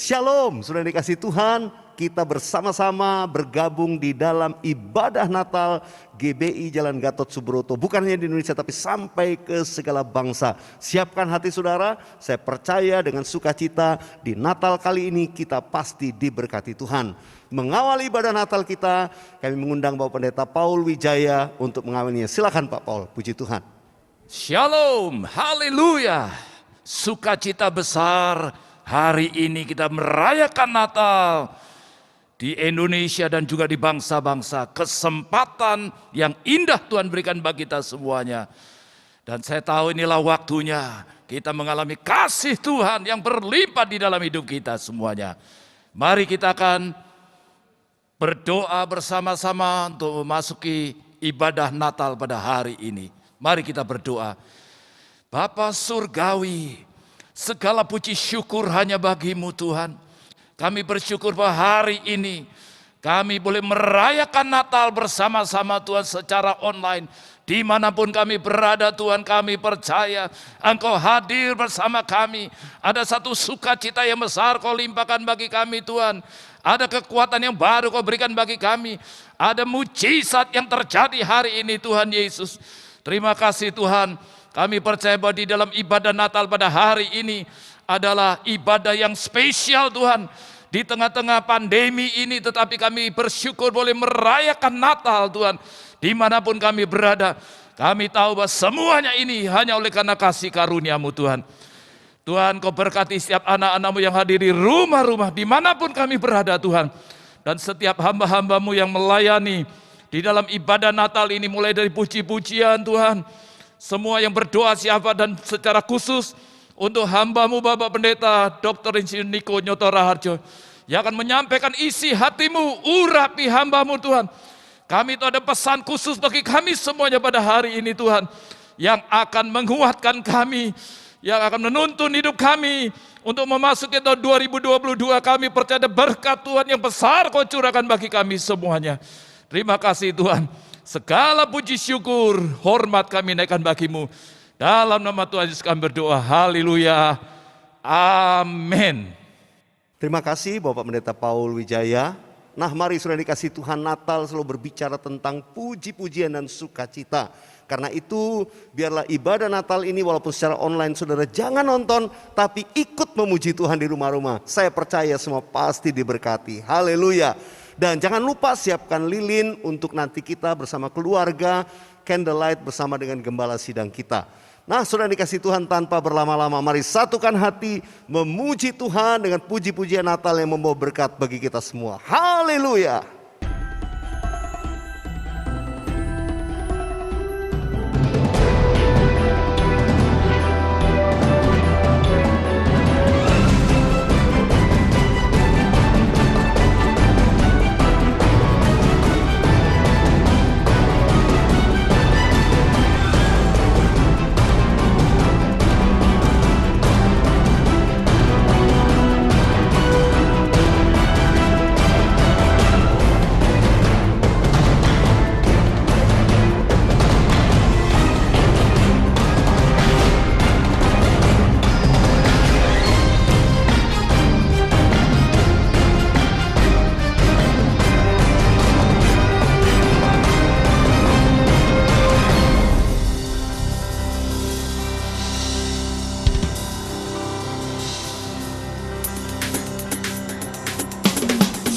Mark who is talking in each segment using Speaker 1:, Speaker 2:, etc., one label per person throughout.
Speaker 1: Shalom, sudah dikasih Tuhan, kita bersama-sama bergabung di dalam ibadah Natal GBI Jalan Gatot Subroto. Bukan hanya di Indonesia tapi sampai ke segala bangsa. Siapkan hati saudara, saya percaya dengan sukacita di Natal kali ini kita pasti diberkati Tuhan. Mengawali ibadah Natal kita, kami mengundang Bapak Pendeta Paul Wijaya untuk mengawalinya. Silakan Pak Paul, puji Tuhan.
Speaker 2: Shalom, haleluya, sukacita besar. Hari ini kita merayakan Natal di Indonesia dan juga di bangsa-bangsa. Kesempatan yang indah Tuhan berikan bagi kita semuanya. Dan saya tahu inilah waktunya kita mengalami kasih Tuhan yang berlimpah di dalam hidup kita semuanya. Mari kita akan berdoa bersama-sama untuk memasuki ibadah Natal pada hari ini. Mari kita berdoa. Bapa Surgawi, segala puji syukur hanya bagimu Tuhan. Kami bersyukur bahwa hari ini kami boleh merayakan Natal bersama-sama Tuhan secara online. Dimanapun kami berada Tuhan, kami percaya Engkau hadir bersama kami. Ada satu sukacita yang besar Kau limpahkan bagi kami Tuhan. Ada kekuatan yang baru Kau berikan bagi kami. Ada mujizat yang terjadi hari ini Tuhan Yesus. Terima kasih Tuhan. Kami percaya bahwa di dalam ibadah Natal pada hari ini adalah ibadah yang spesial Tuhan. Di tengah-tengah pandemi ini tetapi kami bersyukur boleh merayakan Natal Tuhan. Dimanapun kami berada, kami tahu bahwa semuanya ini hanya oleh karena kasih karunia-Mu Tuhan. Tuhan Kau berkati setiap anak-anak-Mu yang hadir di rumah-rumah dimanapun kami berada Tuhan. Dan setiap hamba-hamba-Mu yang melayani di dalam ibadah Natal ini mulai dari puji-pujian Tuhan. Semua yang berdoa siapa dan secara khusus untuk hamba-Mu Bapak Pendeta Dr. Insinyur Niko Nyoto Raharjo yang akan menyampaikan isi hati-Mu, urapi hamba-Mu Tuhan. Kami itu ada pesan khusus bagi kami semuanya pada hari ini Tuhan, yang akan menguatkan kami, yang akan menuntun hidup kami untuk memasuki tahun 2022. Kami percaya berkat Tuhan yang besar Kau curahkan bagi kami semuanya. Terima kasih Tuhan. Segala puji syukur, hormat kami naikkan bagi-Mu. Dalam nama Tuhan Yesus kami berdoa, haleluya, amin.
Speaker 1: Terima kasih Bapak Pendeta Paul Wijaya. Nah mari sudah dikasih Tuhan, Natal selalu berbicara tentang puji-pujian dan sukacita. Karena itu biarlah ibadah Natal ini walaupun secara online saudara jangan nonton, tapi ikut memuji Tuhan di rumah-rumah. Saya percaya semua pasti diberkati, haleluya. Dan jangan lupa siapkan lilin untuk nanti kita bersama keluarga, candlelight bersama dengan gembala sidang kita. Nah sudah dikasih Tuhan, tanpa berlama-lama mari satukan hati memuji Tuhan dengan puji-pujian Natal yang membawa berkat bagi kita semua. Haleluya.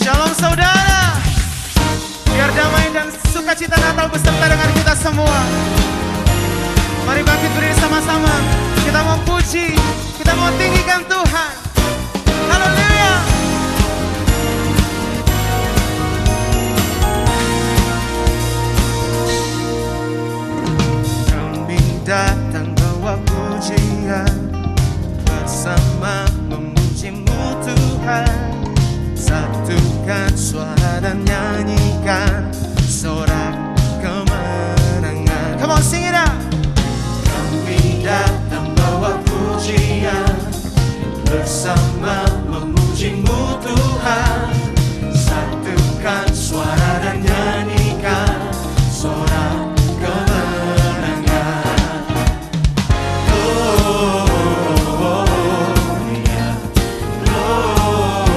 Speaker 3: Shalom saudara, biar damai dan sukacita Natal beserta dengan kita semua. Mari bangkit berdiri sama-sama, kita mau puji, kita mau tinggikan Tuhan. Haleluya. Kami datang bawa pujian, bersama memuji-Mu Tuhan. Satukan suara dan nyanyikan sorak kemenangan. Come on, sing it out. Kami datang bawa pujian, bersama memuji-Mu Tuhan. Satukan suara dan nyanyikan sorak kemenangan. Gloria, gloria.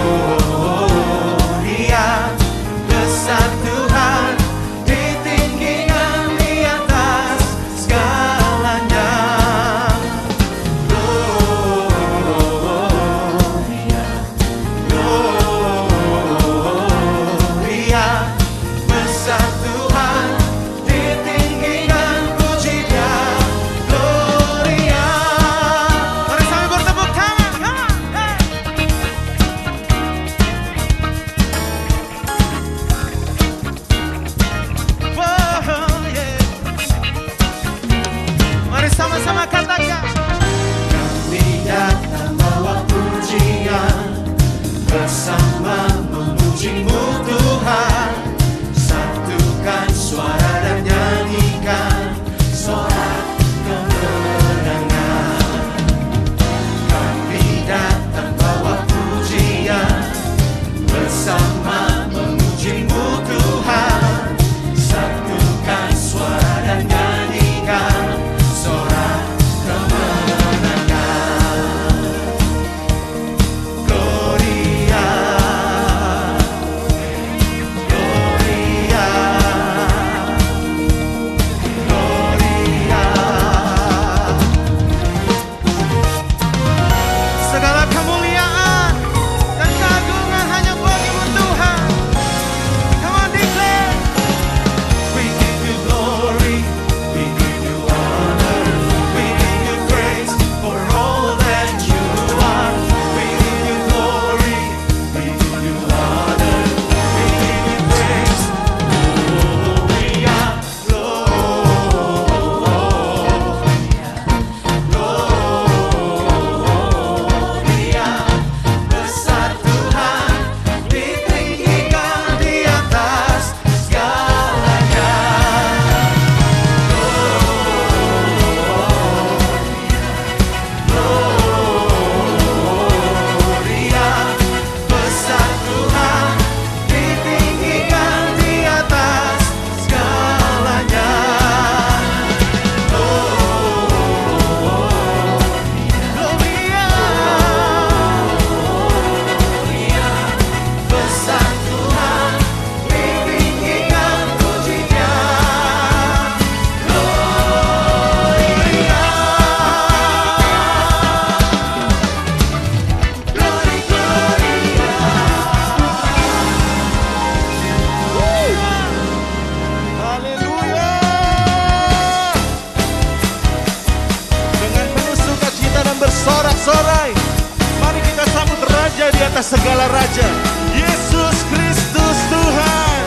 Speaker 1: atas segala raja. Yesus Kristus Tuhan.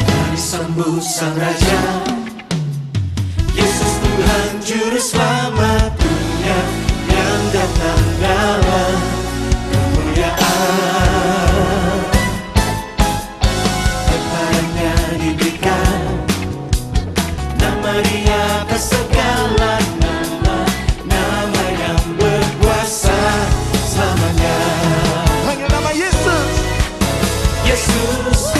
Speaker 4: Kami sambut Sang Raja, Yesus Tuhan Juru Selamat dunia yang datang dalam kemuliaan. Kepadanya diberikan nama Dia atas segala nama, nama yang berkuasa selamanya.
Speaker 1: Hanya nama Yesus.
Speaker 4: Yesus,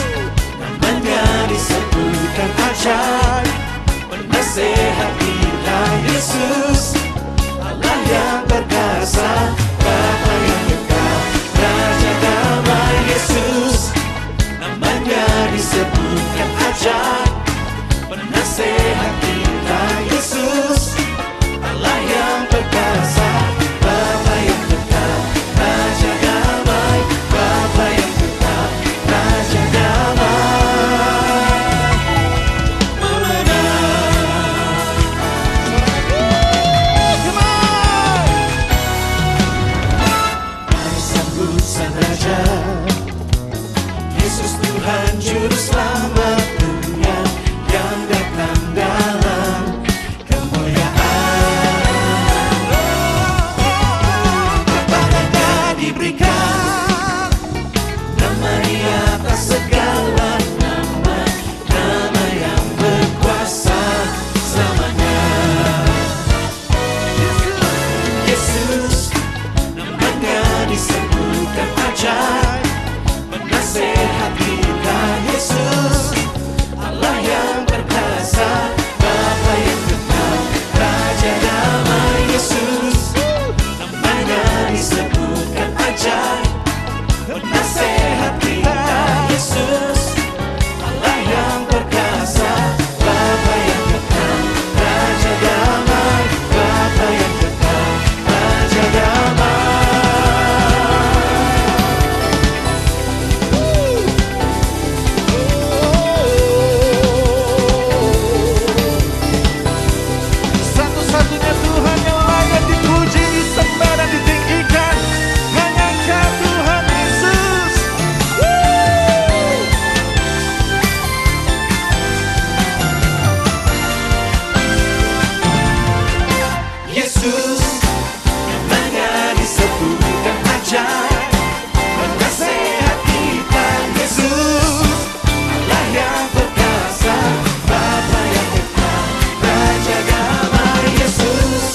Speaker 4: namanya disebutkan ajaib, penasehat kita. Yesus, Allah yang perkasa, Bapa yang dekat, Raja damai. Yesus, namanya disebutkan ajaib, penasehat kita. Yesus, Allah yang perkasa, Bapa yang dekat, Raja damai. Bapa yang dekat, Raja damai. Memenang. Mari sambut Sang Raja, Yesus Tuhan Juru Selamat dunia yang datang dalam kemuliaan. Kepadanya diberikan nama Dia atas segala nama, nama yang berkuasa selamanya. Yesus, namanya disebutkan ajaib, penasehat kita. Yesus, Allah yang perkasa, Bapa yang dekat, Raja damai. Yesus, namanya disebutkan ajaib, penasehat kita. Yesus, Allah yang perkasa, Bapa yang dekat, Raja damai. Bapa yang dekat, Raja damai.
Speaker 1: Satu-satunya Tuhan yang layak dipuji, disembah dan ditinggikan, hanya Engkau Tuhan Yesus.
Speaker 4: Yesus, namanya disebutkan ajaib, penasehat kita. Yesus, Allah yang perkasa, Bapa yang dekat, Raja damai. Yesus,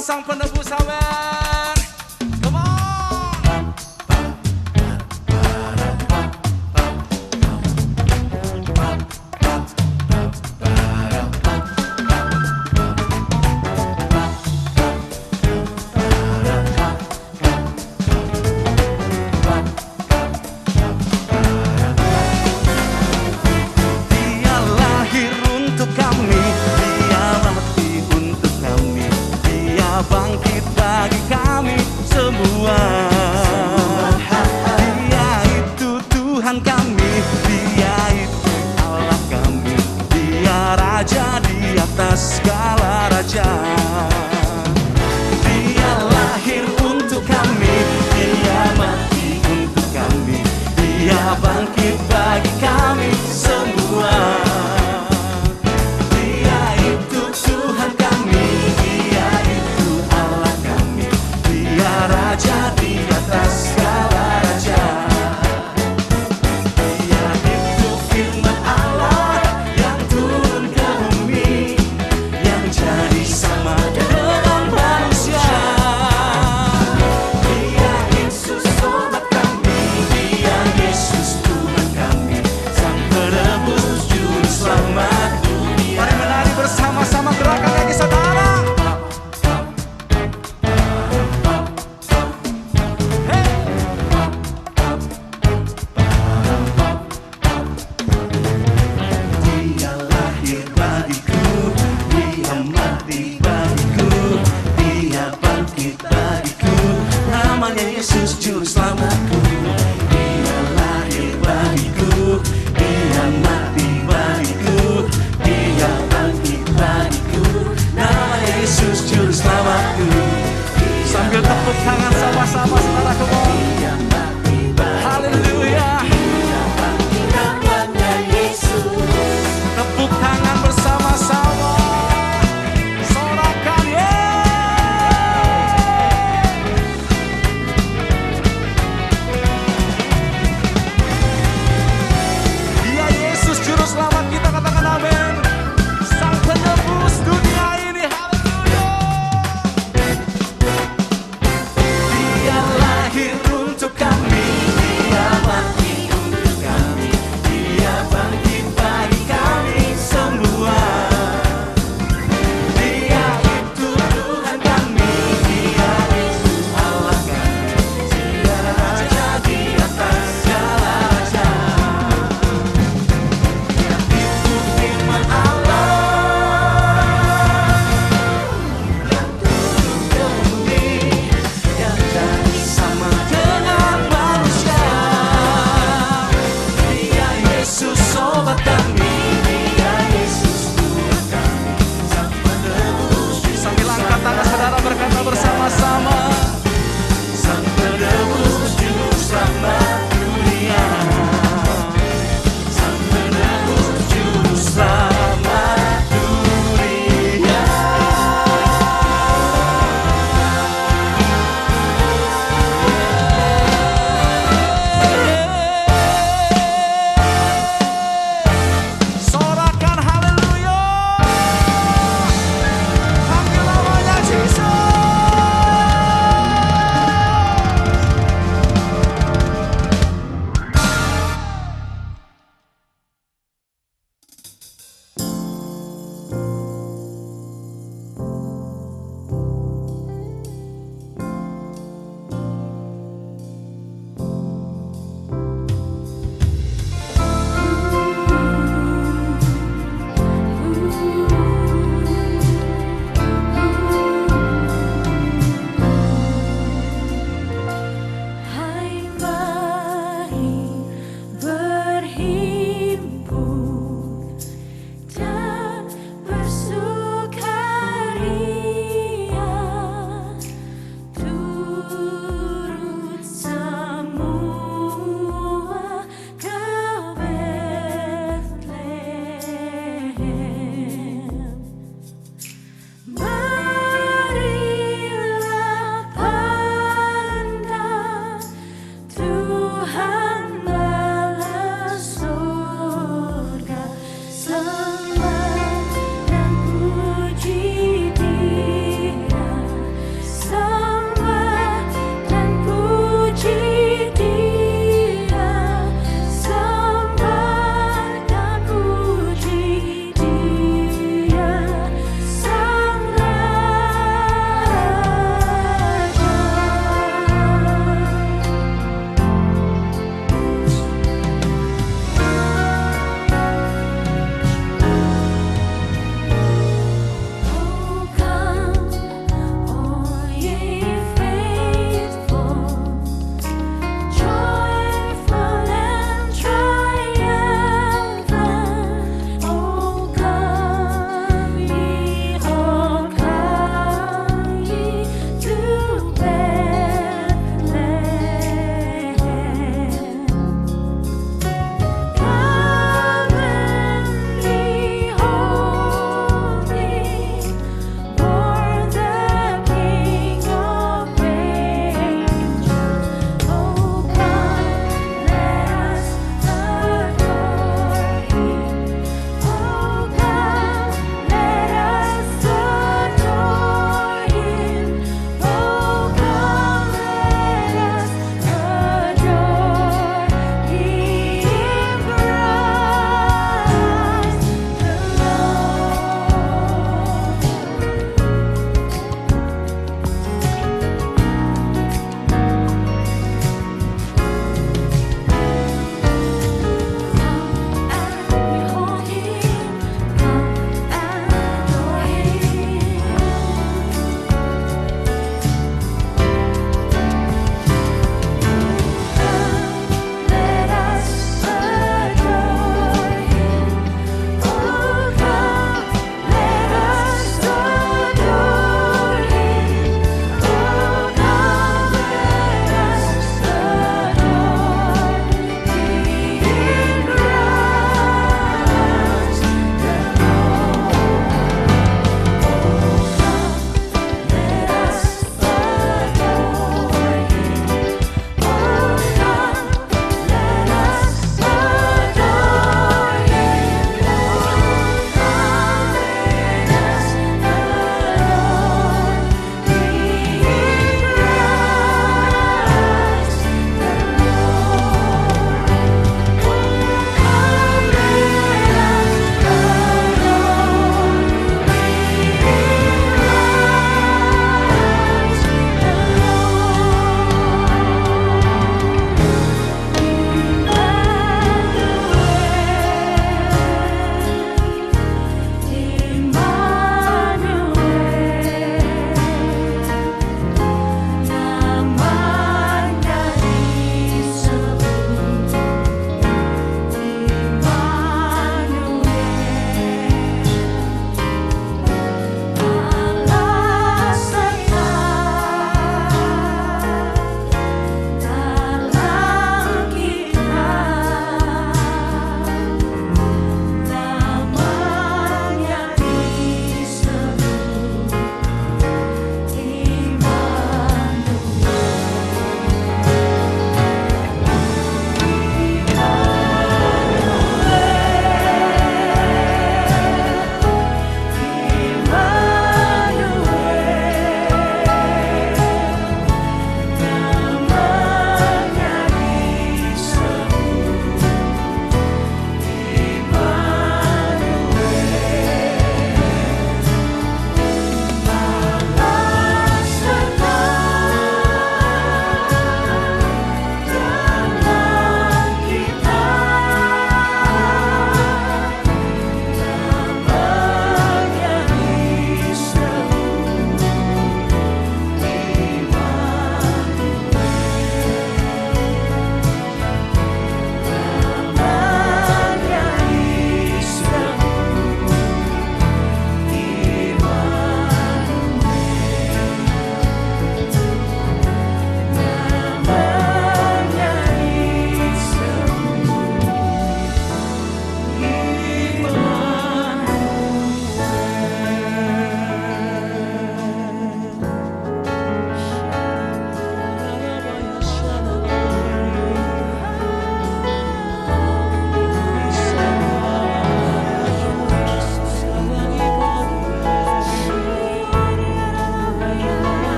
Speaker 3: sang penebus, amin. Come on.
Speaker 4: Dia lahir untuk kami, dia mati untuk kami, dia bangkit bagi kami semua. Dia itu Tuhan kami, dia itu Allah kami, dia Raja di atas segala raja. Dia lahir untuk kami, dia mati untuk kami, dia bangkit bagi kami semua. Dia itu Tuhan kami, dia itu Allah kami, dia Raja di atas segala raja. Dia itu firman Allah yang turun ke bumi, yang jadi sama dengan manusia. Dia Yesus sobat kami, dia Yesus Tuhan kami, sang penebus juru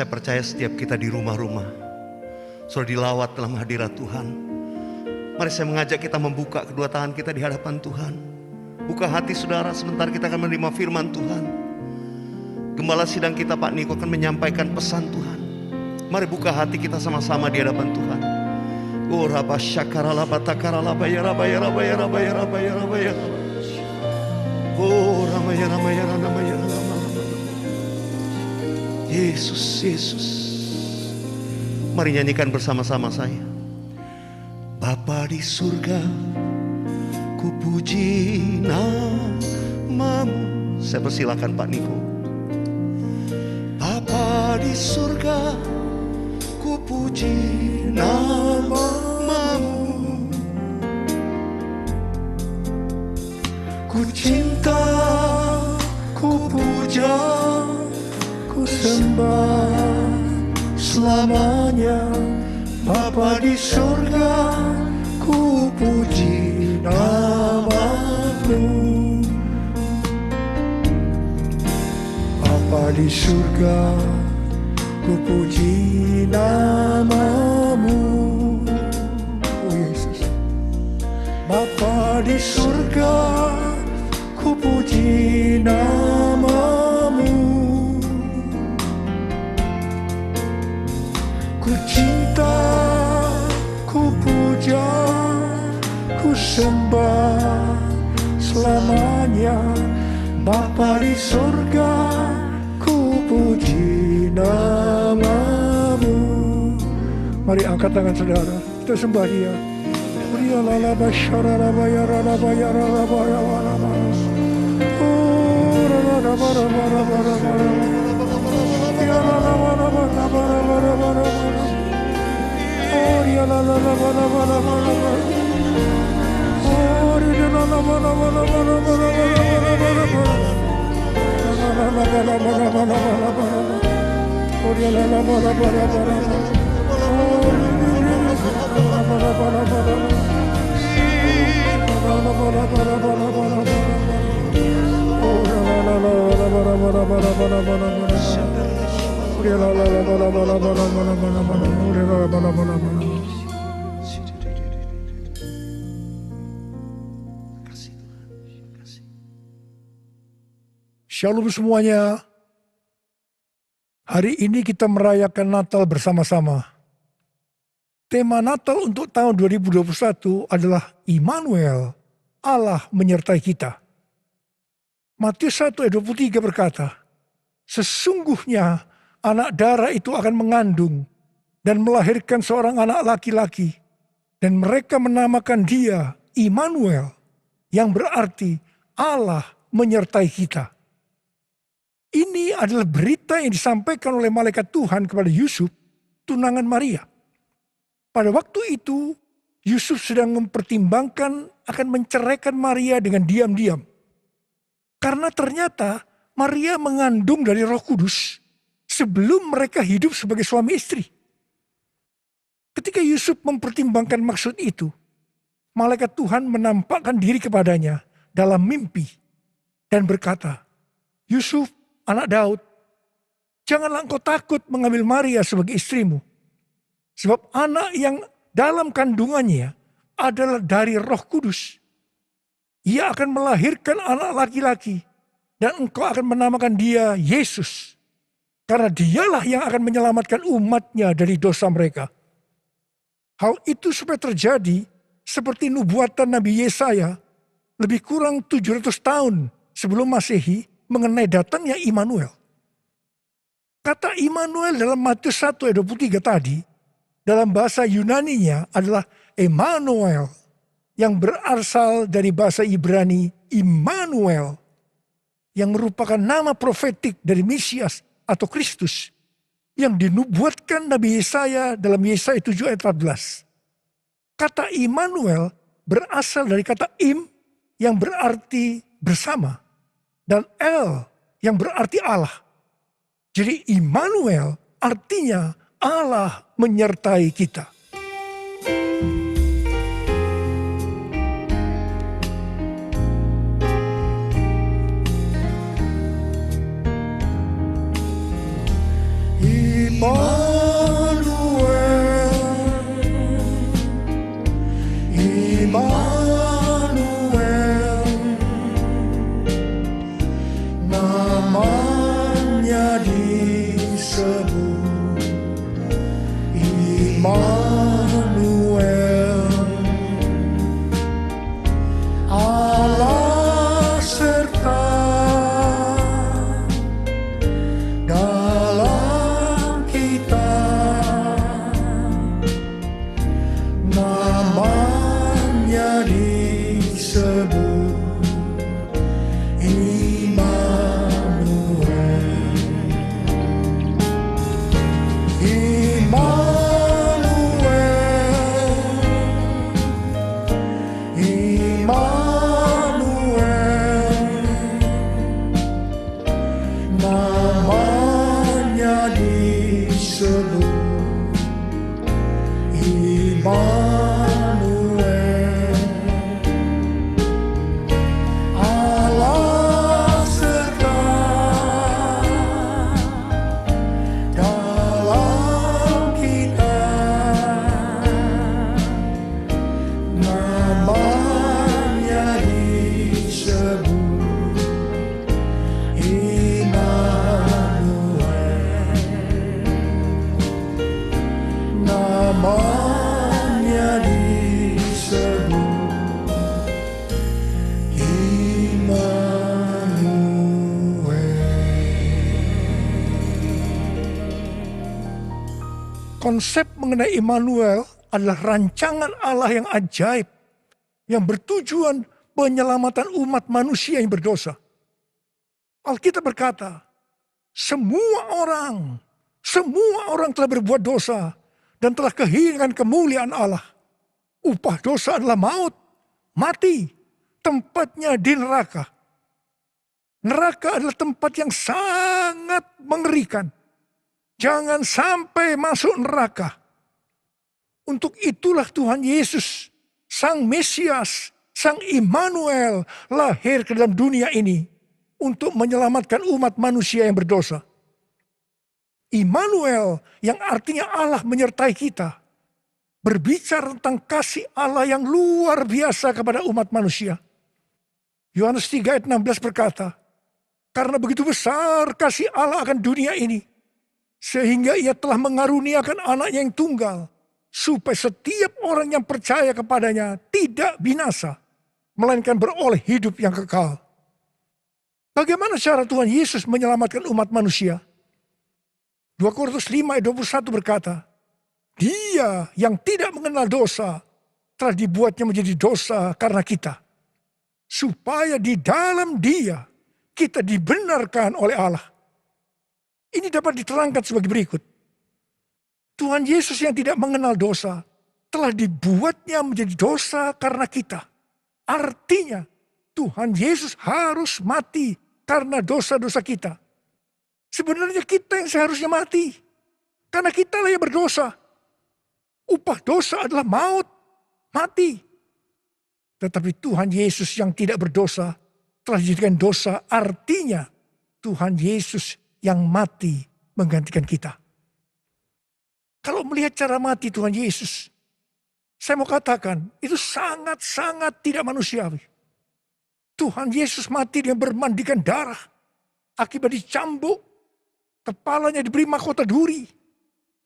Speaker 1: Saya percaya setiap kita di rumah-rumah sudah dilawat dalam hadirat Tuhan. Mari saya mengajak kita membuka kedua tangan kita di hadapan Tuhan. Buka hati saudara, sebentar kita akan menerima firman Tuhan. Gembala sidang kita Pak Niko akan menyampaikan pesan Tuhan. Mari buka hati kita sama-sama di hadapan Tuhan. Oh raba syakarala batakarala bayara bayara bayara bayara bayara bayara. Oh ramaya ramaya ramaya ramaya. Yesus, Yesus. Mari nyanyikan bersama-sama saya. Bapa di surga, ku puji namamu. Saya persilakan Pak Niko. Bapa di surga, ku puji namamu. Ku cinta, ku puja, ku sembah selamanya. Bapa di surga, ku puji namamu. Bapa di surga, ku puji namamu. Oh Yesus. Bapa di surga, ku puji namamu. Ku cinta, ku puja, ku sembah selamanya. Bapa di surga, ku puji namamu. Mari angkat tangan saudara, kita sembah Dia. Shalom semuanya. Hari ini kita merayakan Natal bersama-sama. Tema Natal untuk tahun 2021 adalah Immanuel, Allah menyertai kita. Matius 1 ayat 23 berkata, sesungguhnya anak darah itu akan mengandung dan melahirkan seorang anak laki-laki, dan mereka menamakan dia Immanuel, yang berarti Allah menyertai kita. Ini adalah berita yang disampaikan oleh malaikat Tuhan kepada Yusuf, tunangan Maria. Pada waktu itu, Yusuf sedang mempertimbangkan akan menceraikan Maria dengan diam-diam. Karena ternyata Maria mengandung dari Roh Kudus sebelum mereka hidup sebagai suami istri. Ketika Yusuf mempertimbangkan maksud itu, malaikat Tuhan menampakkan diri kepadanya dalam mimpi dan berkata, Yusuf, anak Daud, janganlah engkau takut mengambil Maria sebagai istrimu. Sebab anak yang dalam kandungannya adalah dari Roh Kudus. Ia akan melahirkan anak laki-laki dan engkau akan menamakan dia Yesus. Karena dialah yang akan menyelamatkan umatnya dari dosa mereka. Hal itu supaya terjadi seperti nubuatan Nabi Yesaya lebih kurang 700 tahun sebelum Masehi mengenai datangnya Immanuel. Kata Immanuel dalam Matius 1 ayat 23 tadi, dalam bahasa Yunaninya adalah Emmanuel, yang berasal dari bahasa Ibrani Immanuel, yang merupakan nama profetik dari Mesias atau Kristus, yang dinubuatkan Nabi Yesaya dalam Yesaya 7 ayat 14. Kata Immanuel berasal dari kata im, yang berarti bersama, dan El yang berarti Allah. Jadi Immanuel artinya Allah menyertai kita.
Speaker 5: Immanuel, namanya disebut Immanuel, Allah serta dalam kita, namanya disebut Immanuel. Immanuel, namanya disebut Immanuel, Allah serta dalam kita, namanya disebut Immanuel, namanya disebut Immanuel. Konsep mengenai Immanuel adalah rancangan Allah yang ajaib yang bertujuan penyelamatan umat manusia yang berdosa. Alkitab berkata, semua orang telah berbuat dosa dan telah kehilangan kemuliaan Allah. Upah dosa adalah maut, mati, tempatnya di neraka. Neraka adalah tempat yang sangat mengerikan. Jangan sampai masuk neraka. Untuk itulah Tuhan Yesus, Sang Mesias, Sang Immanuel lahir ke dalam dunia ini untuk menyelamatkan umat manusia yang berdosa. Immanuel yang artinya Allah menyertai kita, berbicara tentang kasih Allah yang luar biasa kepada umat manusia. Yohanes 3 ayat 16 berkata, karena begitu besar kasih Allah akan dunia ini, sehingga ia telah mengaruniakan anaknya yang tunggal, supaya setiap orang yang percaya kepadanya tidak binasa, melainkan beroleh hidup yang kekal. Bagaimana cara Tuhan Yesus menyelamatkan umat manusia? 2 Korintus 5 ayat 21 berkata, Dia yang tidak mengenal dosa telah dibuatnya menjadi dosa karena kita, supaya di dalam Dia kita dibenarkan oleh Allah. Ini dapat diterangkan sebagai berikut. Tuhan Yesus yang tidak mengenal dosa telah dibuatnya menjadi dosa karena kita. Artinya Tuhan Yesus harus mati karena dosa-dosa kita. Sebenarnya kita yang seharusnya mati. Karena kitalah yang berdosa. Upah dosa adalah maut, mati. Tetapi Tuhan Yesus yang tidak berdosa telah dijadikan dosa, artinya Tuhan Yesus yang mati menggantikan kita. Kalau melihat cara mati Tuhan Yesus, saya mau katakan itu sangat-sangat tidak manusiawi. Tuhan Yesus mati dengan bermandikan darah, akibat dicambuk, kepalanya diberi mahkota duri,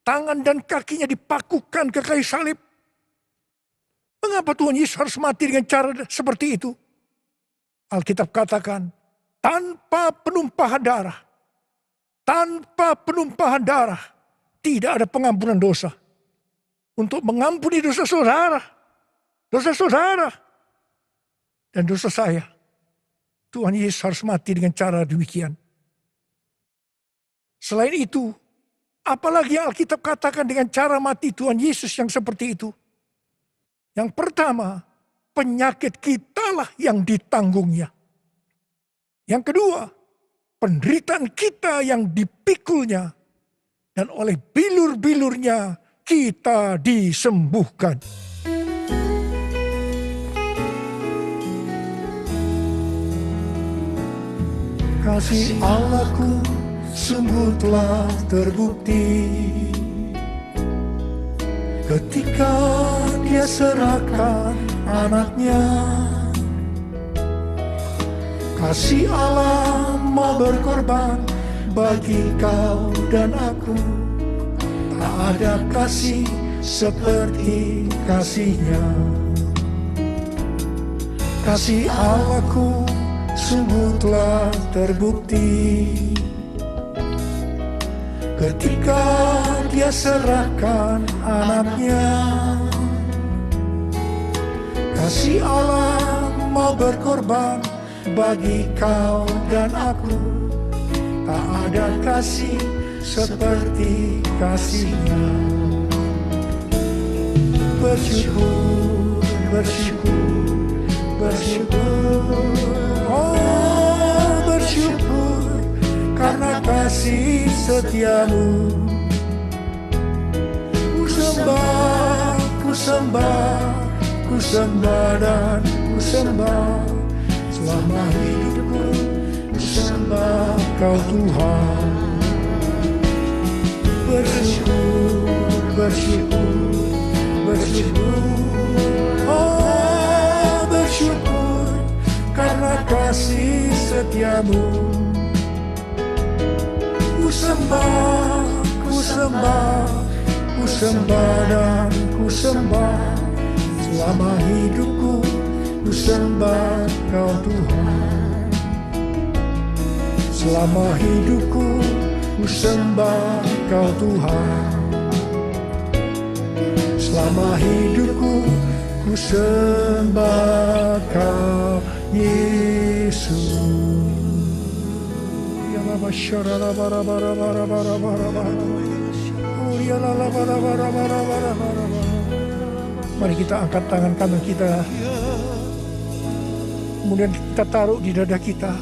Speaker 5: tangan dan kakinya dipakukan ke kayu salib. Mengapa Tuhan Yesus harus mati dengan cara seperti itu? Alkitab katakan, tanpa penumpahan darah, tidak ada pengampunan dosa. Untuk mengampuni dosa saudara, dan dosa saya, Tuhan Yesus harus mati dengan cara demikian. Selain itu, apalagi yang Alkitab katakan dengan cara mati Tuhan Yesus yang seperti itu? Yang pertama, penyakit kitalah yang ditanggungnya. Yang kedua, penderitaan kita yang dipikulnya. Dan oleh bilur-bilurnya kita disembuhkan. Kasih Allahku sungguh telah terbukti ketika Dia serahkan anaknya. Kasih Allah mau berkorban bagi kau dan aku. Tak ada kasih seperti kasih-Nya. Kasih Allahku sungguh telah terbukti ketika Dia serahkan anaknya. Kasih Allah mau berkorban bagi kau dan aku. Tak ada kasih seperti kasih-Nya. Bersyukur, bersyukur, bersyukur. Oh, bersyukur karena kasih setiamu. Ku sembah, ku sembah, ku sembah dan ku sembah. Selama hidupku ku sembah kau Tuhan. Bersyukur, bersyukur, bersyukur. Oh, bersyukur karena kasih setiamu. Ku sembah, ku sembah, ku sembah dan ku sembah. Selama hidupku ku sembah kau Tuhan. Selama hidupku ku sembah kau Tuhan. Selama hidupku ku sembah kau Yesus. Ya lama syarala bara bara bara bara bara bara. Oh ya lala bara bara bara bara bara. Mari kita angkat tangan kanan kita. Kemudian kita taruh di dada kita.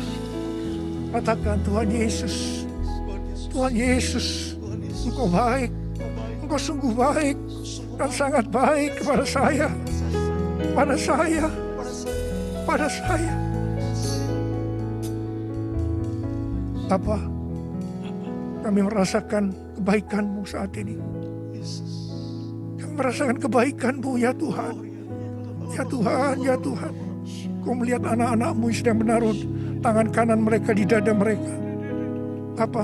Speaker 5: Katakan, Tuhan Yesus, Tuhan Yesus, Engkau baik, Engkau sungguh baik dan sangat baik kepada saya, pada saya, pada saya. Apa? Kami merasakan kebaikan-Mu saat ini. Kami merasakan kebaikan-Mu ya Tuhan. Ya Tuhan, ya Tuhan. Kau melihat anak-anak-Mu yang sedang menaruh tangan kanan mereka di dada mereka. Apa?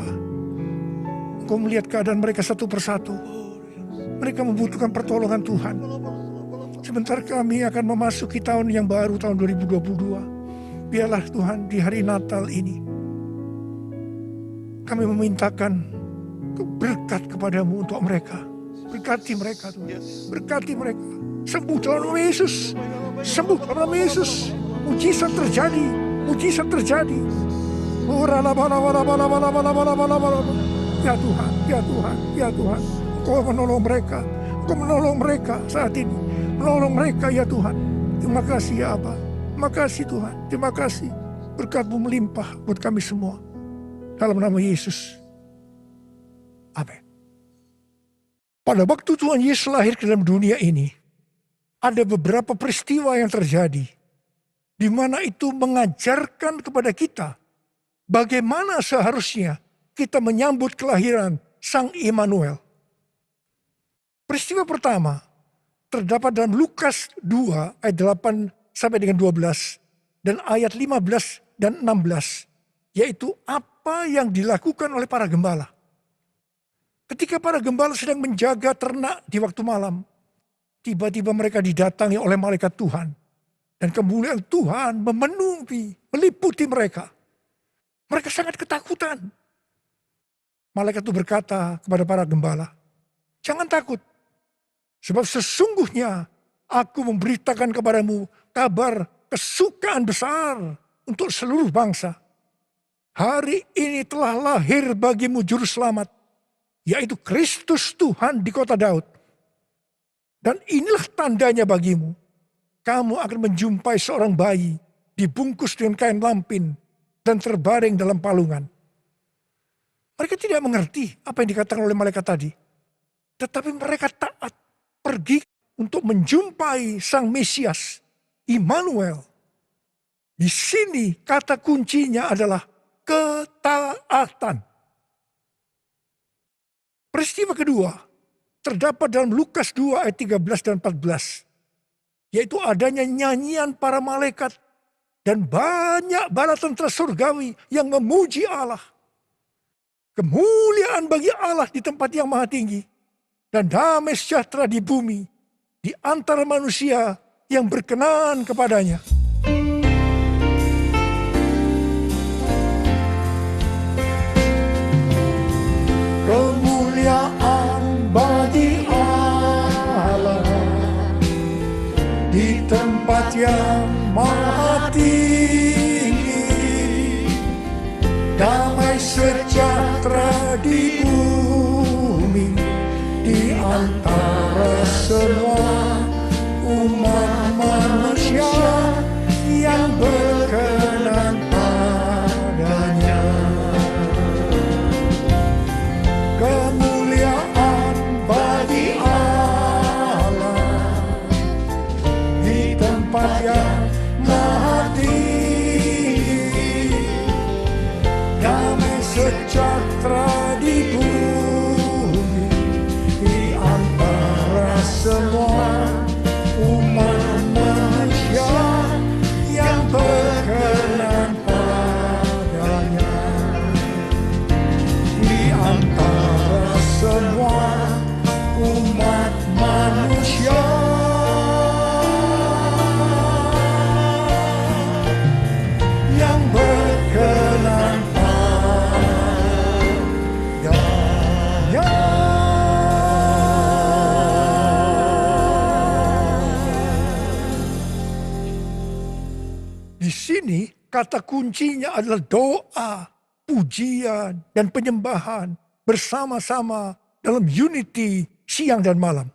Speaker 5: Kau melihat keadaan mereka satu persatu. Mereka membutuhkan pertolongan Tuhan. Sebentar kami akan memasuki tahun yang baru, tahun 2022. Biarlah Tuhan di hari Natal ini, kami memintakan berkat kepadamu untuk mereka. Berkati mereka Tuhan. Berkati mereka. Sembuh dalam nama Yesus. Sembuh dalam nama Yesus. Mujizat terjadi. Mujizat terjadi. Ya Tuhan, ya Tuhan, ya Tuhan. Engkau menolong mereka. Engkau menolong mereka saat ini. Menolong mereka ya Tuhan. Terima kasih ya Abba. Terima kasih Tuhan. Terima kasih. Berkat-Mu melimpah buat kami semua. Dalam nama Yesus. Amin. Pada waktu Tuhan Yesus lahir ke dalam dunia ini, ada beberapa peristiwa yang terjadi, di mana itu mengajarkan kepada kita bagaimana seharusnya kita menyambut kelahiran Sang Immanuel. Peristiwa pertama terdapat dalam Lukas 2 ayat 8 sampai dengan 12 dan ayat 15 dan 16, yaitu apa yang dilakukan oleh para gembala. Ketika para gembala sedang menjaga ternak di waktu malam, tiba-tiba mereka didatangi oleh malaikat Tuhan. Dan kemuliaan Tuhan memenuhi, meliputi mereka. Mereka sangat ketakutan. Malaikat itu berkata kepada para gembala, jangan takut. Sebab sesungguhnya aku memberitakan kepadamu kabar kesukaan besar untuk seluruh bangsa. Hari ini telah lahir bagimu juru selamat, yaitu Kristus Tuhan di kota Daud. Dan inilah tandanya bagimu. Kamu akan menjumpai seorang bayi dibungkus dengan kain lampin dan terbaring dalam palungan. Mereka tidak mengerti apa yang dikatakan oleh malaikat tadi. Tetapi mereka taat pergi untuk menjumpai Sang Mesias, Immanuel. Di sini kata kuncinya adalah ketaatan. Peristiwa kedua terdapat dalam Lukas 2 ayat 13 dan 14. Yaitu adanya nyanyian para malaikat dan banyak bala tentara surgawi yang memuji Allah. Kemuliaan bagi Allah di tempat yang maha tinggi dan damai sejahtera di bumi di antara manusia yang berkenan kepadanya. Kemuliaan bagi Allah di tempat yang maha tinggi, damai sejahtera di bumi di antara semua umat manusia yang berkenan padanya. Kemuliaan bagi Allah di tempat yang maha tinggi, damai sejahtera di bumi di antara semua umat manusia yang berkenan padanya. Di antara semua umat manusia yang berkenan padanya. Di sini kata kuncinya adalah doa, pujian, dan penyembahan bersama-sama dalam unity siang dan malam.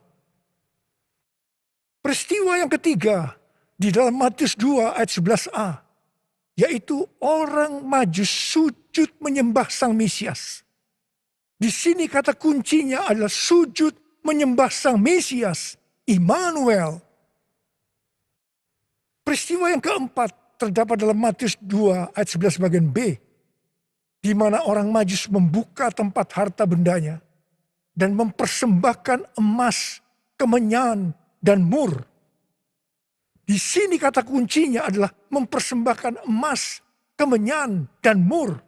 Speaker 5: Peristiwa yang ketiga di dalam Matius 2 ayat 11a, yaitu orang Majus sujud menyembah Sang Mesias. Di sini kata kuncinya adalah sujud menyembah Sang Mesias, Immanuel. Peristiwa yang keempat terdapat dalam Matius 2 ayat 11 bagian B, di mana orang Majus membuka tempat harta bendanya dan mempersembahkan emas, kemenyan, dan mur. Di sini kata kuncinya adalah mempersembahkan emas, kemenyan, dan mur.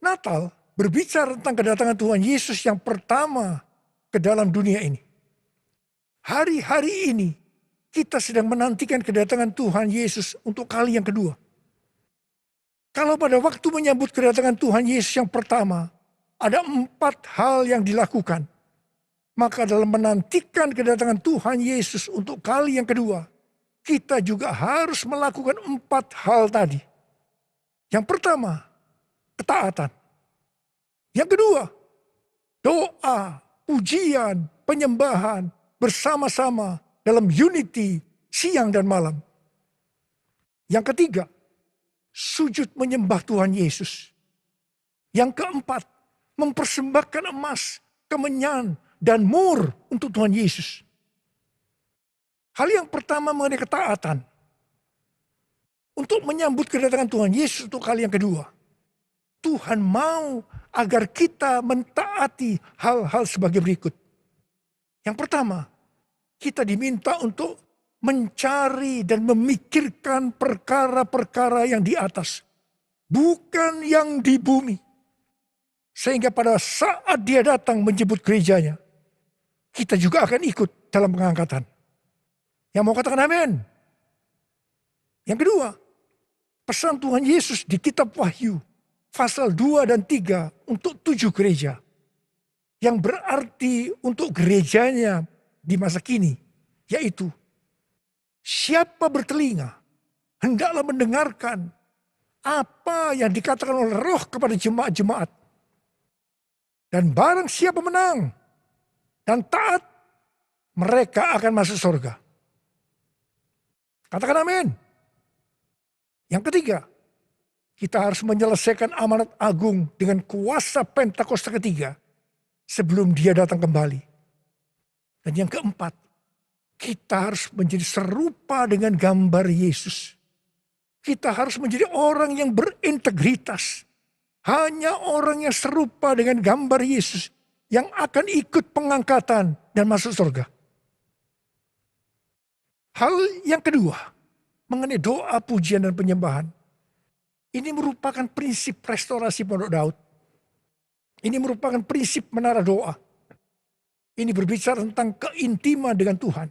Speaker 5: Natal berbicara tentang kedatangan Tuhan Yesus yang pertama ke dalam dunia ini. Hari-hari ini kita sedang menantikan kedatangan Tuhan Yesus untuk kali yang kedua. Kalau pada waktu menyambut kedatangan Tuhan Yesus yang pertama, ada 4 hal yang dilakukan. Maka dalam menantikan kedatangan Tuhan Yesus untuk kali yang kedua, kita juga harus melakukan 4 hal tadi. Yang pertama, ketaatan. Yang kedua, doa, pujian, penyembahan bersama-sama dalam unity siang dan malam. Yang ketiga, sujud menyembah Tuhan Yesus. Yang keempat, mempersembahkan emas, kemenyan, dan mur untuk Tuhan Yesus. Hal yang pertama mengenai ketaatan. Untuk menyambut kedatangan Tuhan Yesus untuk kali yang kedua. Tuhan mau agar kita mentaati hal-hal sebagai berikut. Yang pertama, kita diminta untuk mencari dan memikirkan perkara-perkara yang di atas. Bukan yang di bumi. Sehingga pada saat dia datang menjemput gerejanya, kita juga akan ikut dalam pengangkatan. Yang mau katakan amin? Yang kedua, pesan Tuhan Yesus di kitab Wahyu, pasal 2 dan 3 untuk 7 gereja. Yang berarti untuk gerejanya di masa kini, yaitu siapa bertelinga, hendaklah mendengarkan apa yang dikatakan oleh Roh kepada jemaat-jemaat. Dan barang siapa menang dan taat, mereka akan masuk surga. Katakan amin. Yang ketiga, kita harus menyelesaikan amanat agung dengan kuasa Pentakosta ketiga sebelum dia datang kembali. Dan yang keempat, kita harus menjadi serupa dengan gambar Yesus. Kita harus menjadi orang yang berintegritas. hanya orang yang serupa dengan gambar Yesus yang akan ikut pengangkatan dan masuk surga. Hal yang kedua, mengenai doa, pujian, dan penyembahan. Ini merupakan prinsip restorasi Pondok Daud. Ini merupakan prinsip menara doa. Ini berbicara tentang keintiman dengan Tuhan.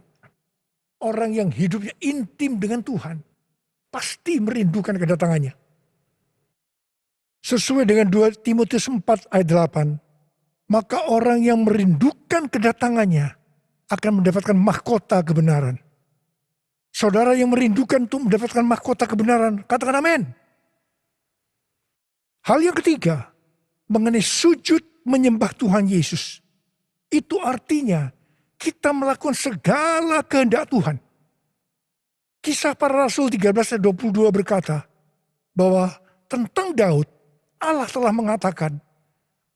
Speaker 5: Orang yang hidupnya intim dengan Tuhan pasti merindukan kedatangannya. Sesuai dengan 2 Timotius 4 ayat 8, maka orang yang merindukan kedatangannya akan mendapatkan mahkota kebenaran. Saudara yang merindukan untuk mendapatkan mahkota kebenaran, katakan amin. Hal yang ketiga, mengenai sujud menyembah Tuhan Yesus. Itu artinya kita melakukan segala kehendak Tuhan. Kisah Para Rasul 13 ayat 22 berkata bahwa tentang Daud, Allah telah mengatakan,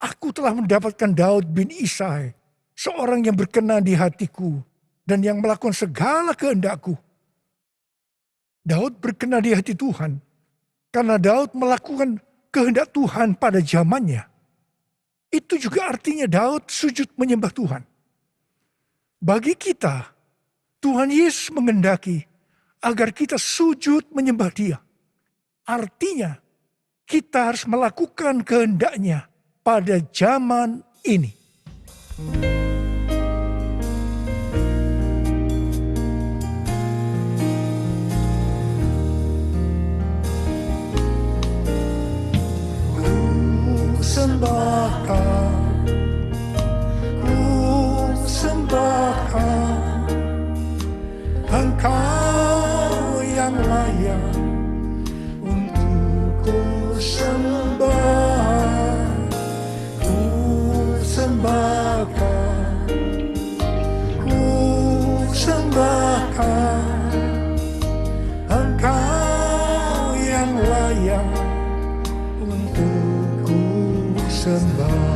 Speaker 5: aku telah mendapatkan Daud bin Isai, seorang yang berkenan di hatiku dan yang melakukan segala kehendakku. Daud berkenan di hati Tuhan karena Daud melakukan kehendak Tuhan pada zamannya. Itu juga artinya Daud sujud menyembah Tuhan. Bagi kita, Tuhan Yesus mengendaki agar kita sujud menyembah Dia. Artinya, kita harus melakukan kehendaknya pada zaman ini. Ku sembahkan, Engkau yang layak untuk ku sembah. Ku sembahkan, Engkau yang layak untuk ku sembah.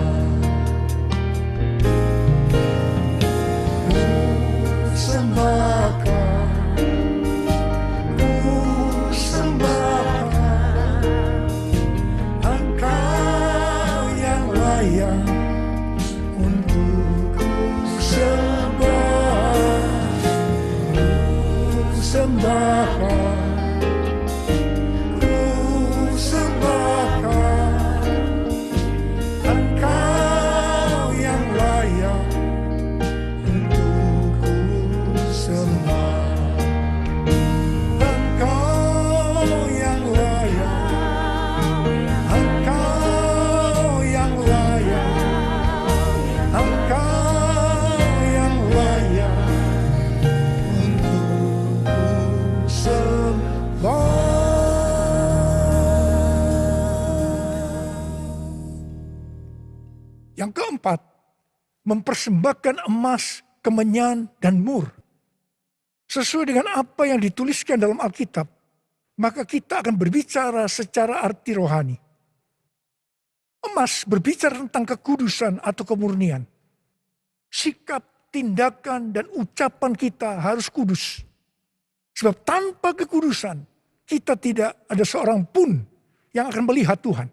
Speaker 5: Yang keempat, mempersembahkan emas, kemenyan, dan mur. Sesuai dengan apa yang dituliskan dalam Alkitab, maka kita akan berbicara secara arti rohani. Emas berbicara tentang kekudusan atau kemurnian. Sikap, tindakan, dan ucapan kita harus kudus. Sebab tanpa kekudusan, kita tidak ada seorang pun yang akan melihat Tuhan.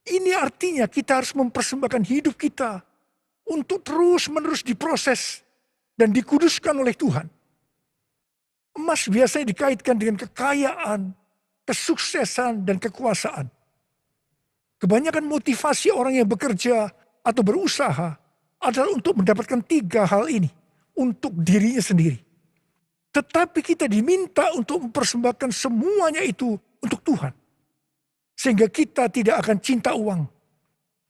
Speaker 5: Ini artinya kita harus mempersembahkan hidup kita untuk terus-menerus diproses dan dikuduskan oleh Tuhan. Emas biasanya dikaitkan dengan kekayaan, kesuksesan, dan kekuasaan. Kebanyakan motivasi orang yang bekerja atau berusaha adalah untuk mendapatkan 3 hal ini untuk dirinya sendiri. Tetapi kita diminta untuk mempersembahkan semuanya itu untuk Tuhan. Sehingga kita tidak akan cinta uang.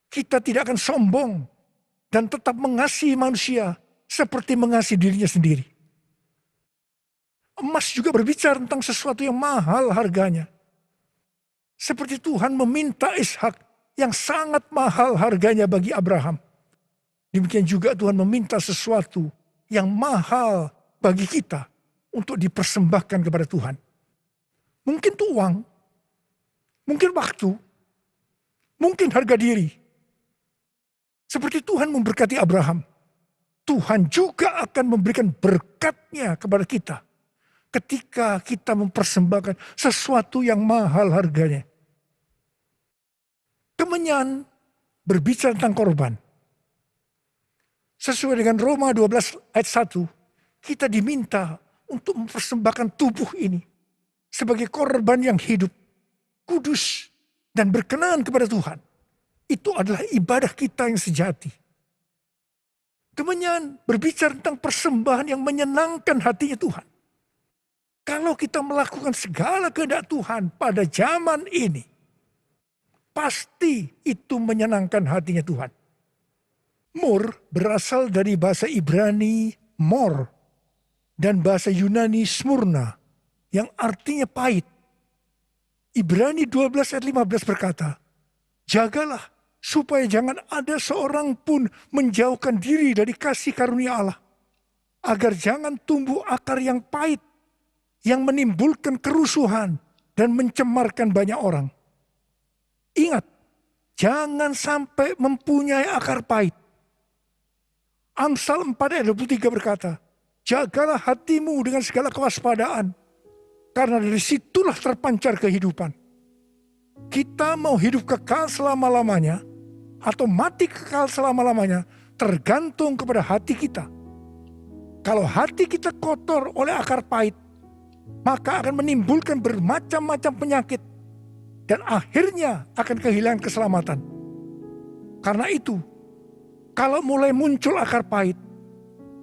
Speaker 5: Kita tidak akan sombong. Dan tetap mengasihi manusia seperti mengasihi dirinya sendiri. Emas juga berbicara tentang sesuatu yang mahal harganya. Seperti Tuhan meminta Ishak yang sangat mahal harganya bagi Abraham. Demikian juga Tuhan meminta sesuatu yang mahal bagi kita untuk dipersembahkan kepada Tuhan. Mungkin itu uang. Mungkin waktu, mungkin harga diri. Seperti Tuhan memberkati Abraham, Tuhan juga akan memberikan berkat-Nya kepada kita ketika kita mempersembahkan sesuatu yang mahal harganya. Kemenyan berbicara tentang korban. Sesuai dengan Roma 12 ayat 1, kita diminta untuk mempersembahkan tubuh ini sebagai korban yang hidup, kudus, dan berkenan kepada Tuhan. Itu adalah ibadah kita yang sejati. Kemenyan berbicara tentang persembahan yang menyenangkan hatinya Tuhan. Kalau kita melakukan segala kehendak Tuhan pada zaman ini, pasti itu menyenangkan hatinya Tuhan. Mur berasal dari bahasa Ibrani mor dan bahasa Yunani smurna yang artinya pahit. Ibrani 12 ayat 15 berkata, jagalah supaya jangan ada seorang pun menjauhkan diri dari kasih karunia Allah, agar jangan tumbuh akar yang pahit yang menimbulkan kerusuhan dan mencemarkan banyak orang. Ingat, jangan sampai mempunyai akar pahit. Amsal 4 ayat 23 berkata, jagalah hatimu dengan segala kewaspadaan, karena dari situlah terpancar kehidupan. Kita mau hidup kekal selama-lamanya, atau mati kekal selama-lamanya, tergantung kepada hati kita. Kalau hati kita kotor oleh akar pahit, maka akan menimbulkan bermacam-macam penyakit, dan akhirnya akan kehilangan keselamatan. Karena itu, kalau mulai muncul akar pahit,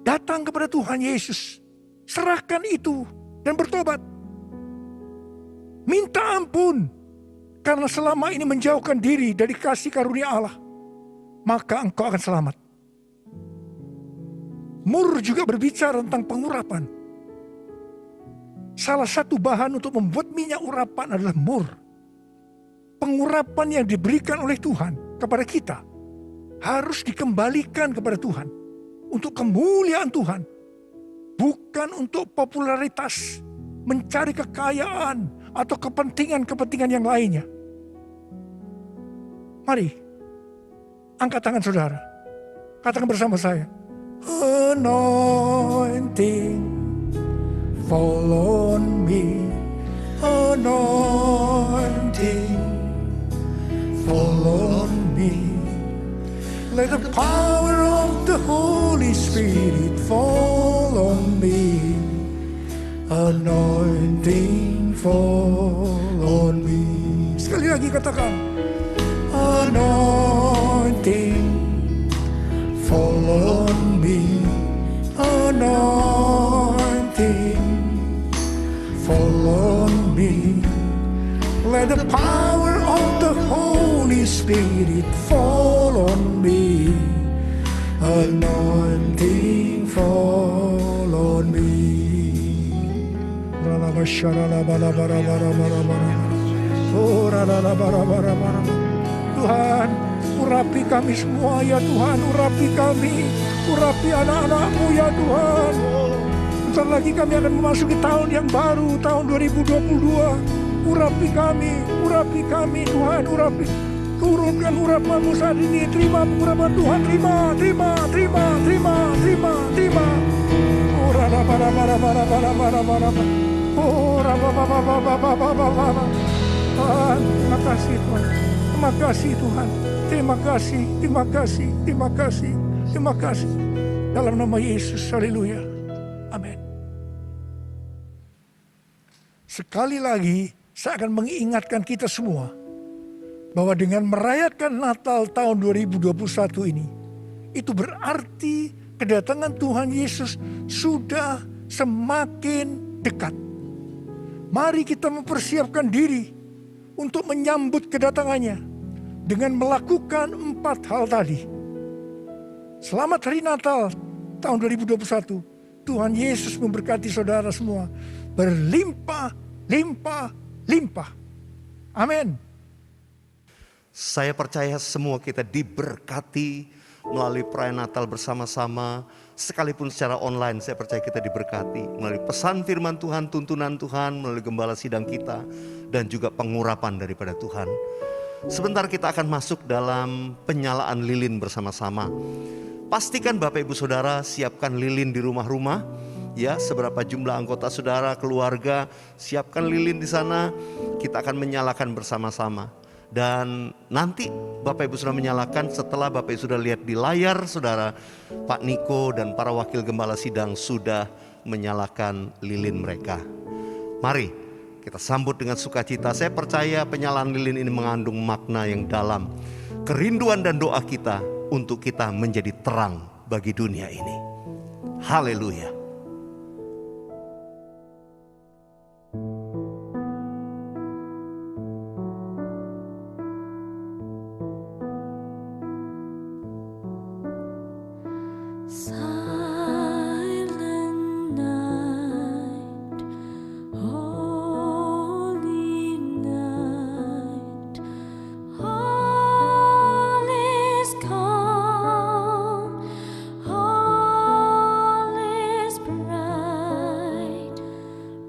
Speaker 5: datang kepada Tuhan Yesus, serahkan itu dan bertobat. Minta ampun, karena selama ini menjauhkan diri dari kasih karunia Allah, maka engkau akan selamat. Mur juga berbicara tentang pengurapan. Salah satu bahan untuk membuat minyak urapan adalah mur. Pengurapan yang diberikan oleh Tuhan kepada kita harus dikembalikan kepada Tuhan untuk kemuliaan Tuhan, bukan untuk popularitas, mencari kekayaan, atau kepentingan-kepentingan yang lainnya. Mari, angkat tangan saudara. Katakan bersama saya. Anointing, fall on me. Anointing, fall on me. Let the power of the Holy Spirit fall on me. Anointing fall on me. Sekali lagi katakan, anointing fall on me. Anointing fall on me. Let the power of the Holy Spirit fall on me. Anointing fall on me. Tuhan, urapi kami semua ya Tuhan, urapi kami, urapi anak-anak-Mu ya Tuhan. Bentar lagi kami akan memasuki tahun yang baru, tahun 2022. Urapi kami Tuhan, urapi. Turunkan urapan-Mu saat ini, terima pengurapan Tuhan, terima. Tuhan, terima kasih Tuhan. Terima kasih Tuhan. Terima kasih. Dalam nama Yesus, haleluya. Amin. Sekali lagi, saya akan mengingatkan kita semua bahwa dengan merayakan Natal tahun 2021 ini, itu berarti kedatangan Tuhan Yesus sudah semakin dekat. Mari kita mempersiapkan diri untuk menyambut kedatangannya dengan melakukan 4 hal tadi. Selamat Hari Natal tahun 2021. Tuhan Yesus memberkati saudara semua berlimpah. Amin.
Speaker 1: Saya percaya semua kita diberkati melalui perayaan Natal bersama-sama. Sekalipun secara online, saya percaya kita diberkati melalui pesan firman Tuhan, tuntunan Tuhan, melalui gembala sidang kita, dan juga pengurapan daripada Tuhan. Sebentar kita akan masuk dalam penyalaan lilin bersama-sama. Pastikan Bapak Ibu Saudara siapkan lilin di rumah-rumah. Ya, seberapa jumlah anggota saudara, keluarga, siapkan lilin di sana. Kita akan menyalakan bersama-sama. Dan nanti Bapak Ibu sudah menyalakan, setelah Bapak Ibu sudah lihat di layar saudara, Pak Niko dan para wakil gembala sidang sudah menyalakan lilin mereka. Mari kita sambut dengan sukacita. Saya percaya penyalaan lilin ini mengandung makna yang dalam. Kerinduan dan doa kita untuk kita menjadi terang bagi dunia ini. Haleluya.
Speaker 6: Silent night, holy night, all is calm, all is bright,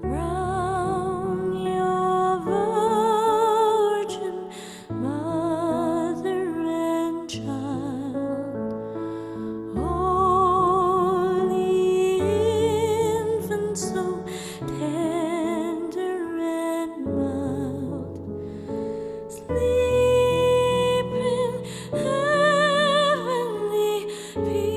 Speaker 6: round your virgin mother and child. Holy infant, so tender and mild, sleep in heavenly peace,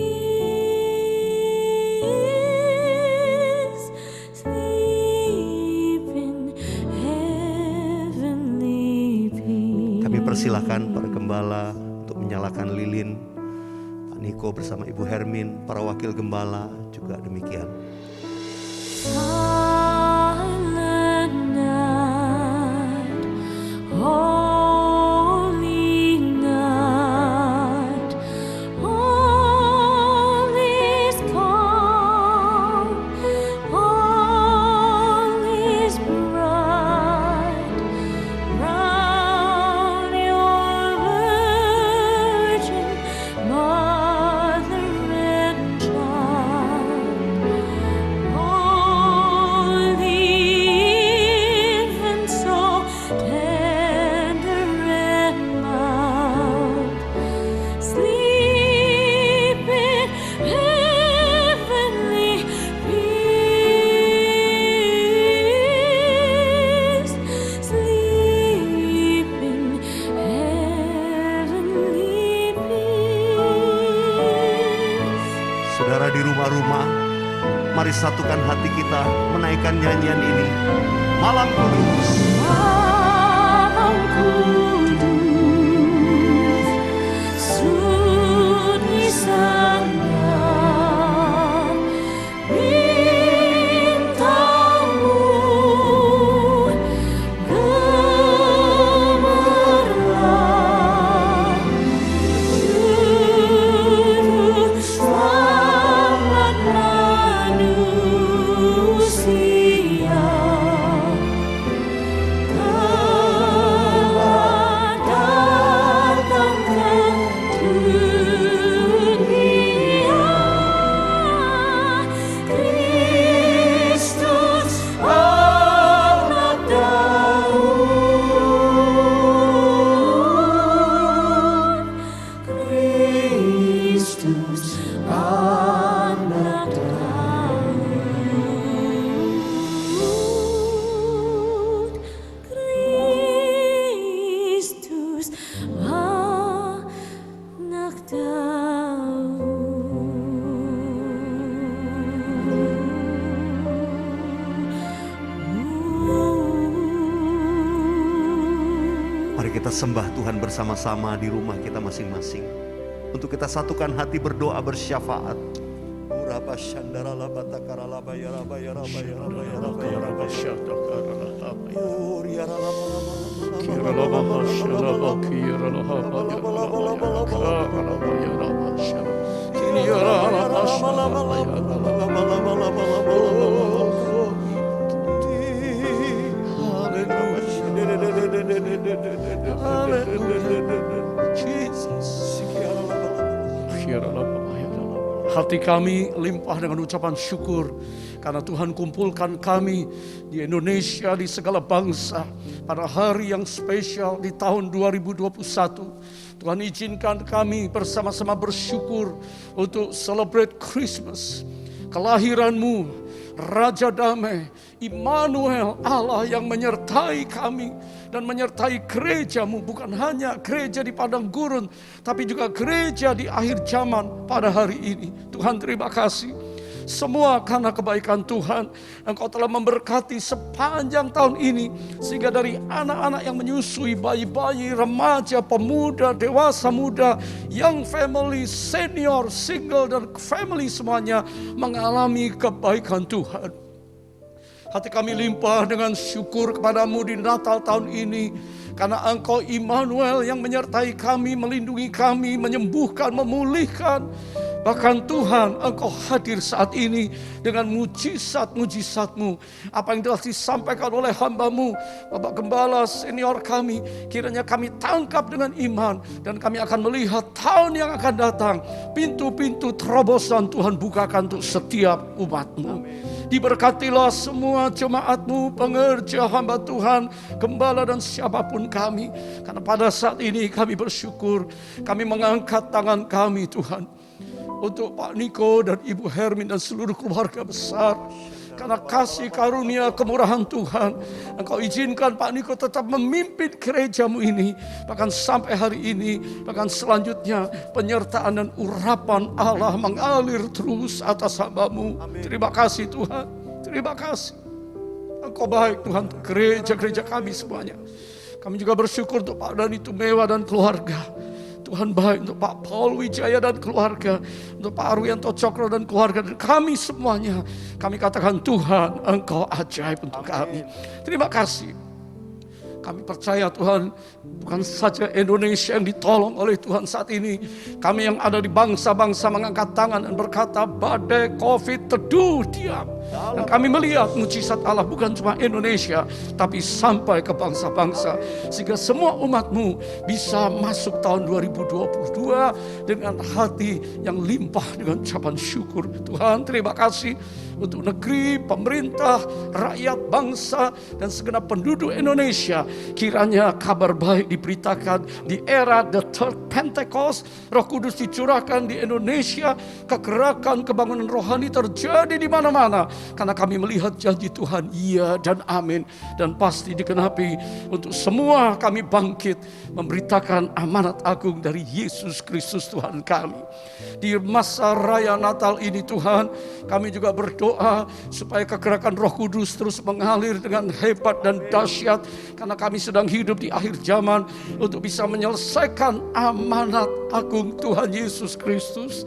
Speaker 6: sleep in heavenly peace.
Speaker 1: Kami persilahkan para gembala untuk menyalakan lilin. Pak Niko bersama Ibu Hermin, para wakil gembala juga demikian.
Speaker 6: Silent night, holy night, all is calm, all is bright, round your virgin mother and child. Holy infant, so tender and mild, sleep in heavenly peace, sleep in heavenly peace.
Speaker 1: Saudara di rumah-rumah, mari satukan hati kita menaikkan nyanyian ini. Malam Kudus.
Speaker 6: Malam kudus, sunyi sangat, bintangmu gemerlap, juru selamat manusia. Telah datang ke dunia, Kristus anak Daud, Kristus anak Daud, Kristus anak Daud.
Speaker 1: Mari kita sembah Tuhan bersama-sama di rumah kita masing-masing. Untuk kita satukan hati berdoa bersyafaat. Uraba shandara laba takara laba ya raba ya raba ya raba ya raba ya raba ya raba. Uri ya raba laba
Speaker 7: Hati kami limpah dengan ucapan syukur karena Tuhan kumpulkan kami di Indonesia, di segala bangsa pada hari yang spesial di tahun 2021. Tuhan izinkan kami bersama-sama bersyukur untuk celebrate Christmas, kelahiran-Mu, Raja Damai, Immanuel, Allah yang menyertai kami dan menyertai gerejamu, bukan hanya gereja di padang gurun, tapi juga gereja di akhir zaman pada hari ini. Tuhan, terima kasih. Semua karena kebaikan Tuhan, Engkau telah memberkati sepanjang tahun ini, sehingga dari anak-anak yang menyusui, bayi-bayi, remaja, pemuda, dewasa muda, young family, senior, single, dan family semuanya mengalami kebaikan Tuhan. Hati kami limpah dengan syukur kepadamu di Natal tahun ini, karena Engkau Immanuel yang menyertai kami, melindungi kami, menyembuhkan, memulihkan. Bahkan Tuhan, Engkau hadir saat ini dengan mujizat-mujizat-Mu. Apa yang telah disampaikan oleh hamba-Mu, Bapak Gembala senior kami, kiranya kami tangkap dengan iman, dan kami akan melihat tahun yang akan datang, pintu-pintu terobosan Tuhan bukakan untuk setiap umat-Mu. Diberkatilah semua jemaat-Mu, pengerja hamba Tuhan, gembala dan siapapun kami. Karena pada saat ini kami bersyukur, kami mengangkat tangan kami Tuhan, untuk Pak Niko dan Ibu Hermin dan seluruh keluarga besar. Karena kasih karunia kemurahan Tuhan, Engkau izinkan Pak Niko tetap memimpin gerejamu ini, bahkan sampai hari ini, bahkan selanjutnya penyertaan dan urapan Allah mengalir terus atas hamba-Mu. Terima kasih Tuhan, terima kasih. Engkau baik Tuhan untuk gereja-gereja kami semuanya. Kami juga bersyukur untuk Pak Dani Tumewa dan keluarga. Tuhan baik untuk Pak Paul Wijaya dan keluarga, untuk Pak Arwianto Cokro dan keluarga, dan kami semuanya. Kami katakan Tuhan, Engkau ajaib untuk kami. Terima kasih. Kami percaya Tuhan, bukan saja Indonesia yang ditolong oleh Tuhan saat ini. Kami yang ada di bangsa-bangsa mengangkat tangan dan berkata, badai COVID teduh diam. Dan kami melihat mujizat Allah bukan cuma Indonesia, tapi sampai ke bangsa-bangsa. Sehingga semua umat-Mu bisa masuk tahun 2022 dengan hati yang limpah dengan ucapan syukur. Tuhan, terima kasih untuk negeri, pemerintah, rakyat, bangsa, dan segenap penduduk Indonesia. Kiranya kabar baik diberitakan di era The Third Pentecost. Roh Kudus dicurahkan di Indonesia. Kegerakan kebangunan rohani terjadi di mana-mana. Karena kami melihat janji Tuhan, iya dan amin. Dan pasti digenapi. Untuk semua kami bangkit memberitakan amanat agung dari Yesus Kristus Tuhan kami. Di masa raya Natal ini Tuhan, kami juga berdoa supaya kegerakan Roh Kudus terus mengalir dengan hebat dan dahsyat. Karena kami sedang hidup di akhir zaman untuk bisa menyelesaikan amanat agung Tuhan Yesus Kristus.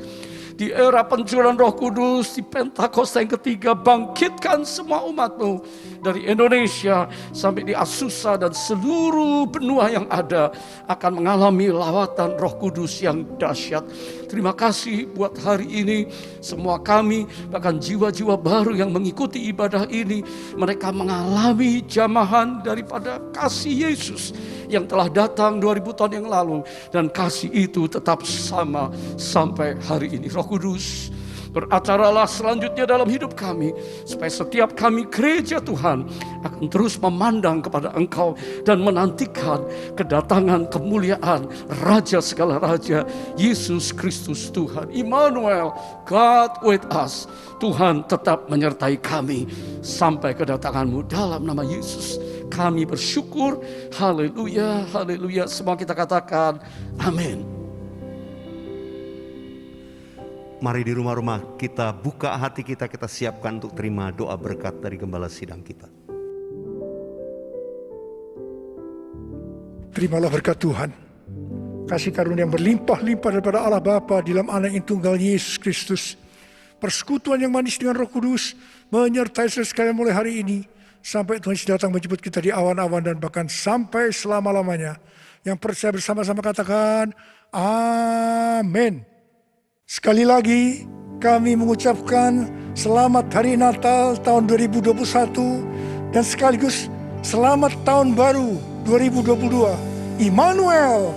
Speaker 7: Di era pencurahan Roh Kudus, di Pentakosta yang ketiga, bangkitkan semua umat-Mu dari Indonesia sampai di Azusa dan seluruh benua yang ada akan mengalami lawatan Roh Kudus yang dahsyat. Terima kasih buat hari ini. Semua kami, bahkan jiwa-jiwa baru yang mengikuti ibadah ini, mereka mengalami jamahan daripada kasih Yesus yang telah datang 2000 tahun yang lalu, dan kasih itu tetap sama sampai hari ini. Roh Kudus, beracaralah selanjutnya dalam hidup kami, supaya setiap kami gereja Tuhan akan terus memandang kepada Engkau dan menantikan kedatangan kemuliaan Raja segala Raja, Yesus Kristus Tuhan. Immanuel, God with us. Tuhan tetap menyertai kami sampai kedatangan-Mu. Dalam nama Yesus kami bersyukur. Haleluya, haleluya. Semua kita katakan amin.
Speaker 1: Mari di rumah-rumah kita buka hati kita, kita siapkan untuk terima doa berkat dari Gembala Sidang kita.
Speaker 5: Terimalah berkat Tuhan. Kasih karunia yang berlimpah-limpah daripada Allah Bapa di dalam Anak yang tunggal Yesus Kristus. Persekutuan yang manis dengan Roh Kudus menyertai saudara sekalian mulai hari ini sampai Tuhan Yesus datang menjemput kita di awan-awan dan bahkan sampai selama-lamanya. Yang percaya bersama-sama katakan amin. Sekali lagi kami mengucapkan selamat Hari Natal tahun 2021 dan sekaligus selamat tahun baru 2022. Immanuel,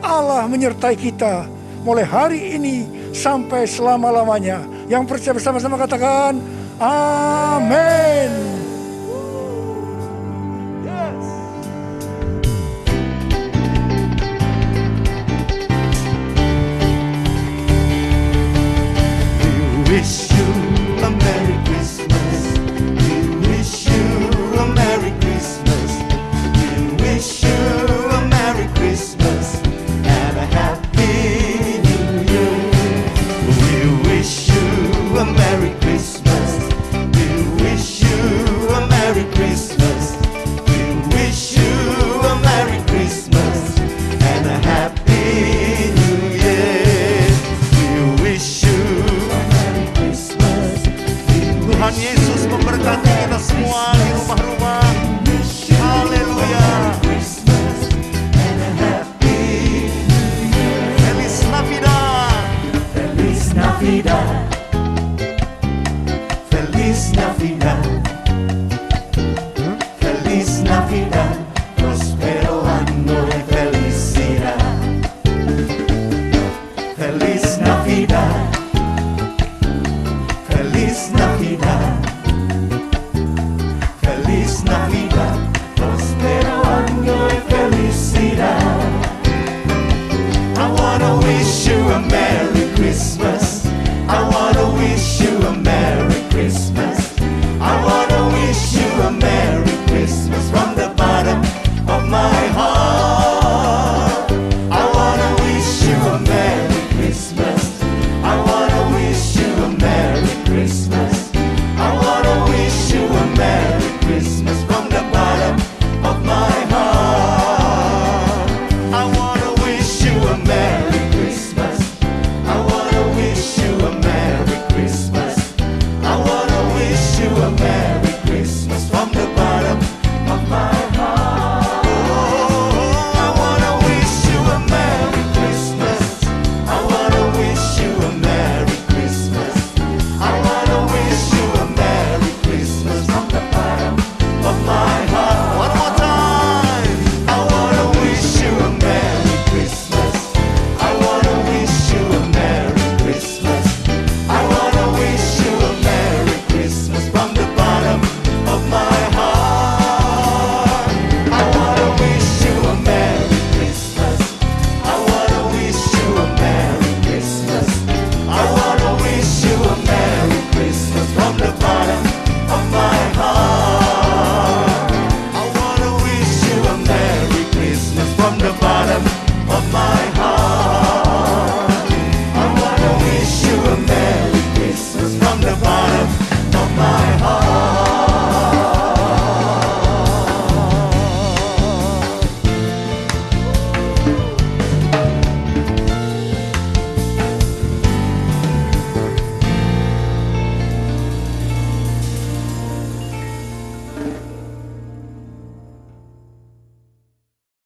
Speaker 5: Allah menyertai kita mulai hari ini sampai selama-lamanya. Yang percaya bersama-sama katakan amin.